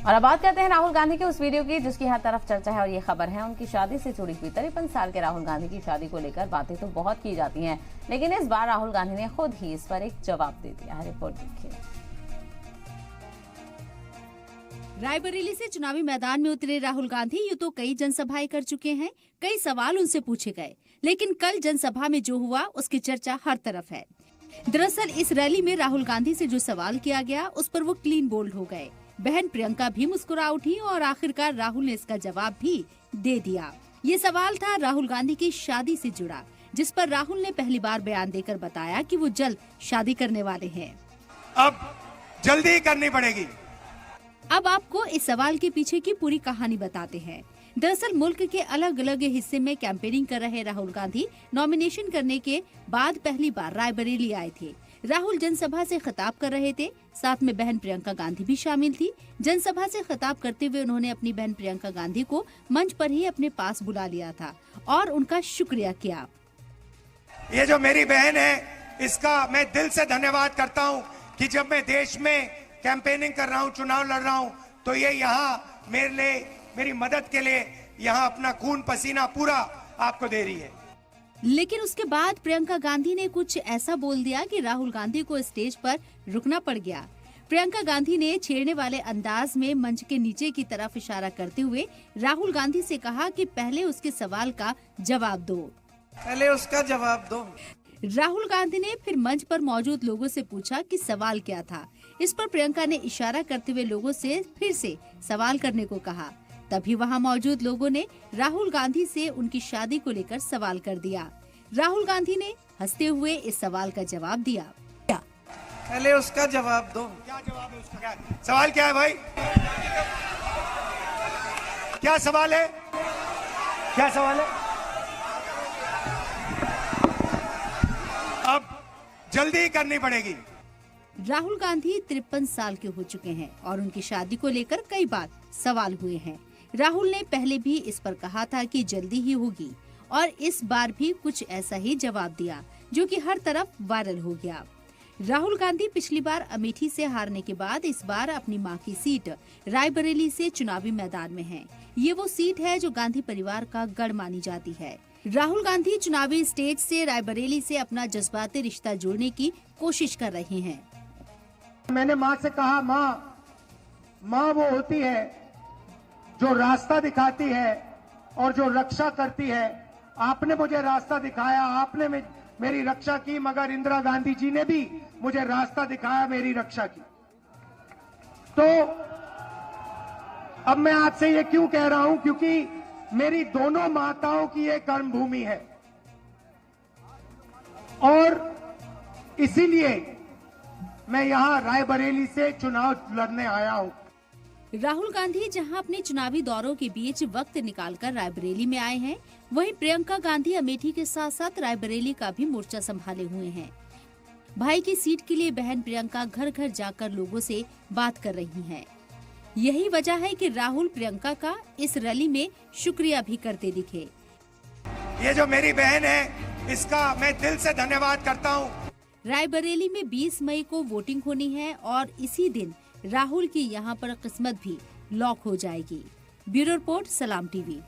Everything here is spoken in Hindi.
और अब बात करते हैं राहुल गांधी के उस वीडियो की जिसकी हर तरफ चर्चा है और ये खबर है उनकी शादी से जुड़ी हुई। 53 साल के राहुल गांधी की शादी को लेकर बातें तो बहुत की जाती हैं, लेकिन इस बार राहुल गांधी ने खुद ही इस पर एक जवाब दे दिया है। रिपोर्ट देखिए। रायबरेली से चुनावी मैदान में उतरे राहुल गांधी यूं तो कई जनसभाएं कर चुके हैं, कई सवाल उनसे पूछे गए, लेकिन कल जनसभा में जो हुआ उसकी चर्चा हर तरफ है। दरअसल इस रैली में राहुल गांधी से जो सवाल किया गया उस पर वो क्लीन बोल्ड हो गए। बहन प्रियंका भी मुस्कुरा उठी और आखिरकार राहुल ने इसका जवाब भी दे दिया। ये सवाल था राहुल गांधी की शादी से जुड़ा, जिस पर राहुल ने पहली बार बयान देकर बताया कि वो जल्द शादी करने वाले हैं। अब जल्दी करनी पड़ेगी। अब आपको इस सवाल के पीछे की पूरी कहानी बताते हैं। दरअसल मुल्क के अलग अलग हिस्से में कैंपेनिंग कर रहे राहुल गांधी नॉमिनेशन करने के बाद पहली बार रायबरेली आए थे। राहुल जनसभा से खिताब कर रहे थे, साथ में बहन प्रियंका गांधी भी शामिल थी। जनसभा से खिताब करते हुए उन्होंने अपनी बहन प्रियंका गांधी को मंच पर ही अपने पास बुला लिया था और उनका शुक्रिया किया। ये जो मेरी बहन है, इसका मैं दिल से धन्यवाद करता हूँ कि जब मैं देश में कैंपेनिंग कर रहा हूँ, चुनाव लड़ रहा हूँ, तो ये यहाँ मेरे लिए, मेरी मदद के लिए यहाँ अपना खून पसीना पूरा आपको दे रही है। लेकिन उसके बाद प्रियंका गांधी ने कुछ ऐसा बोल दिया कि राहुल गांधी को स्टेज पर रुकना पड़ गया। प्रियंका गांधी ने छेड़ने वाले अंदाज में मंच के नीचे की तरफ इशारा करते हुए राहुल गांधी से कहा कि पहले उसके सवाल का जवाब दो। पहले उसका जवाब दो। राहुल गांधी ने फिर मंच पर मौजूद लोगों से पूछा कि सवाल क्या था। इस पर प्रियंका ने इशारा करते हुए लोगों से फिर से सवाल करने को कहा। तभी वहां मौजूद लोगों ने राहुल गांधी से उनकी शादी को लेकर सवाल कर दिया। राहुल गांधी ने हंसते हुए इस सवाल का जवाब दिया। पहले उसका जवाब दो। क्या जवाब है उसका? क्या सवाल क्या है भाई? क्या सवाल है? क्या सवाल है? अब जल्दी करनी पड़ेगी। राहुल गांधी 53 साल के हो चुके हैं और उनकी शादी को लेकर कई बार सवाल हुए हैं। राहुल ने पहले भी इस पर कहा था कि जल्दी ही होगी और इस बार भी कुछ ऐसा ही जवाब दिया, जो कि हर तरफ वायरल हो गया। राहुल गांधी पिछली बार अमेठी से हारने के बाद इस बार अपनी मां की सीट रायबरेली से चुनावी मैदान में हैं। ये वो सीट है जो गांधी परिवार का गढ़ मानी जाती है। राहुल गांधी चुनावी स्टेज से रायबरेली से अपना जज्बाती रिश्ता जोड़ने की कोशिश कर रहे हैं। मैंने माँ से कहा, माँ वो होती है जो रास्ता दिखाती है और जो रक्षा करती है। आपने मुझे रास्ता दिखाया, आपने मेरी रक्षा की, मगर इंदिरा गांधी जी ने भी मुझे रास्ता दिखाया, मेरी रक्षा की। तो अब मैं आपसे ये क्यों कह रहा हूं, क्योंकि मेरी दोनों माताओं की ये कर्मभूमि है और इसीलिए मैं यहां रायबरेली से चुनाव लड़ने आया हूं। राहुल गांधी जहां अपने चुनावी दौरों के बीच वक्त निकालकर रायबरेली में आए हैं, वहीं प्रियंका गांधी अमेठी के साथ साथ रायबरेली का भी मोर्चा संभाले हुए हैं। भाई की सीट के लिए बहन प्रियंका घर घर जाकर लोगों से बात कर रही हैं। यही वजह है कि राहुल प्रियंका का इस रैली में शुक्रिया भी करते दिखे। ये जो मेरी बहन है, इसका मैं दिल से धन्यवाद करता हूँ। रायबरेली में 20 मई को वोटिंग होनी है और इसी दिन राहुल की यहां पर किस्मत भी लॉक हो जाएगी। ब्यूरो रिपोर्ट, सलाम टीवी।